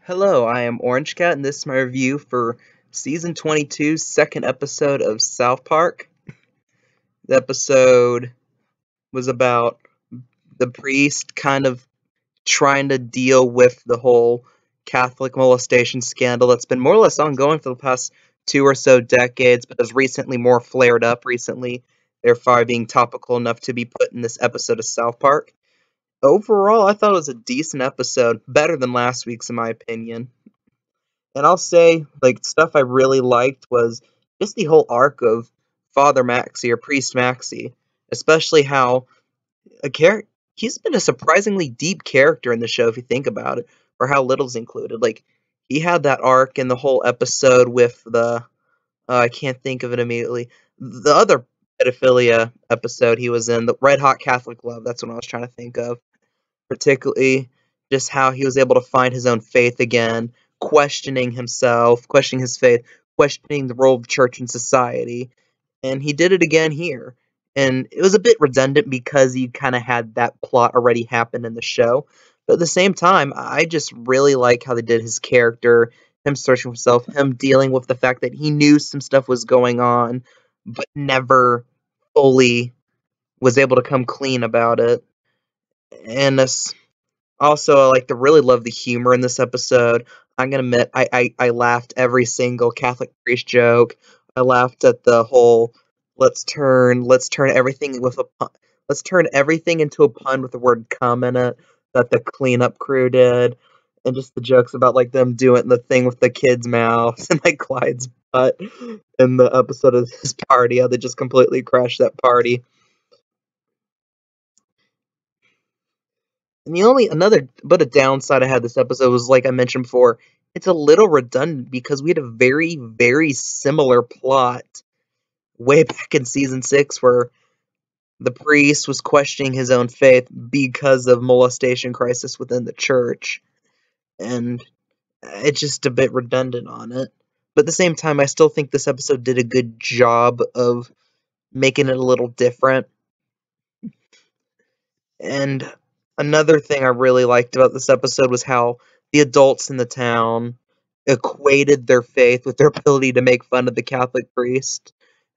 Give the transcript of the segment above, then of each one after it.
Hello, I am Orange Cat, and this is my review for Season 22's second episode of South Park. The episode was about the priest kind of trying to deal with the whole Catholic molestation scandal that's been more or less ongoing for the past 2 or so decades, but has recently more flared up recently, therefore being topical enough to be put in this episode of South Park. Overall, I thought it was a decent episode, better than last week's in my opinion. And I'll say, like, stuff I really liked was just the whole arc of Father Maxie or Priest Maxie, especially how he's been a surprisingly deep character in the show if you think about it, or how little's included. Like, he had that arc in the whole episode with the I can't think of it immediately. The other pedophilia episode he was in, the Red Hot Catholic Love. That's what I was trying to think of, particularly just how he was able to find his own faith again, questioning himself, questioning his faith, questioning the role of church in society. And he did it again here. And it was a bit redundant because you kind of had that plot already happen in the show. But at the same time, I just really like how they did his character, him searching for himself, him dealing with the fact that he knew some stuff was going on, but never fully was able to come clean about it. And this also, I like to really love the humor in this episode. I'm gonna admit, I laughed every single Catholic priest joke. I laughed at the whole let's turn everything with a pun, let's turn everything into a pun with the word "cum" in it that the cleanup crew did, and just the jokes about like them doing the thing with the kids' mouths and like Clyde's butt in the episode of his party. How they just completely crashed that party. And the only another but a downside I had this episode was like I mentioned before, it's a little redundant because we had a very, very similar plot way back in season 6 where the priest was questioning his own faith because of molestation crisis within the church. And it's just a bit redundant on it. But at the same time, I still think this episode did a good job of making it a little different. And another thing I really liked about this episode was how the adults in the town equated their faith with their ability to make fun of the Catholic priest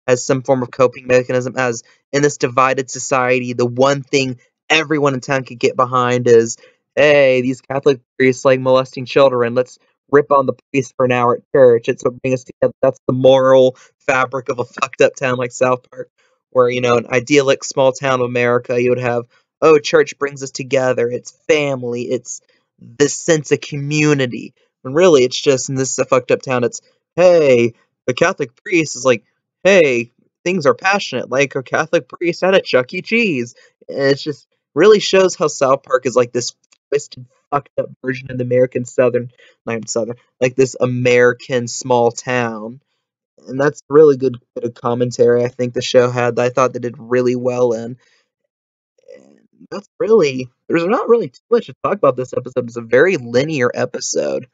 as some form of coping mechanism. As in this divided society, the one thing everyone in town could get behind is, hey, these Catholic priests like molesting children. Let's rip on the priest for an hour at church. It's what brings us together. That's the moral fabric of a fucked up town like South Park, where, an idyllic small town of America, you would have, oh, church brings us together. It's family. It's this sense of community. When really, it's just in this fucked up town. It's, hey, the Catholic priest is like, hey, things are passionate, like a Catholic priest at a Chuck E. Cheese. And it just really shows how South Park is like this twisted, fucked up version of the American Southern, not Southern, like this American small town. And that's a really good bit of commentary I think the show had that I thought they did really well in. And that's really, there's not really too much to talk about this episode. It's a very linear episode.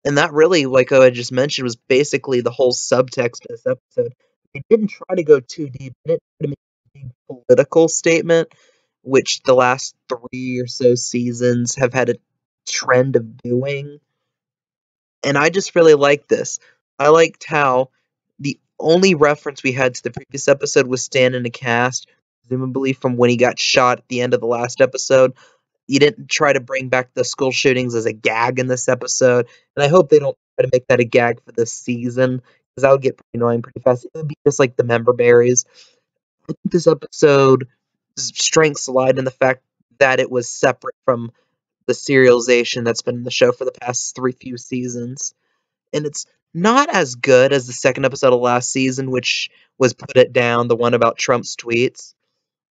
And that really, like I just mentioned, was basically the whole subtext of this episode. They didn't try to go too deep. They didn't try to make a big political statement, which the last 3 or so seasons have had a trend of doing. And I just really liked this. I liked how the only reference we had to the previous episode was Stan in the cast, presumably from when he got shot at the end of the last episode. You didn't try to bring back the school shootings as a gag in this episode, and I hope they don't try to make that a gag for this season, because that would get pretty annoying pretty fast. It would be just like the member berries. I think this episode's strengths lied in the fact that it was separate from the serialization that's been in the show for the past few seasons. And it's not as good as the second episode of last season, which was Put It Down, the one about Trump's tweets.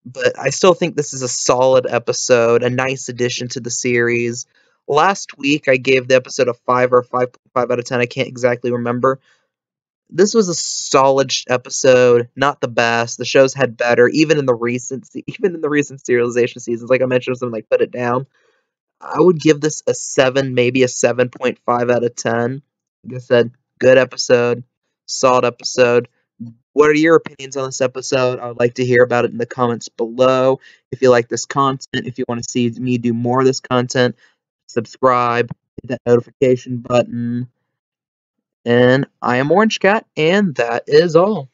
But I still think this is a solid episode, a nice addition to the series. Last week, I gave the episode a 5 or 5.5 out of 10. I can't exactly remember. This was a solid episode, not the best. The show's had better, even in the recent serialization seasons. Like I mentioned, something like Put It Down. I would give this a 7, maybe a 7.5 out of 10. Like I said, good episode, solid episode. What are your opinions on this episode? I would like to hear about it in the comments below. If you like this content, if you want to see me do more of this content, subscribe. hit that notification button. And I am Orange Cat, and that is all.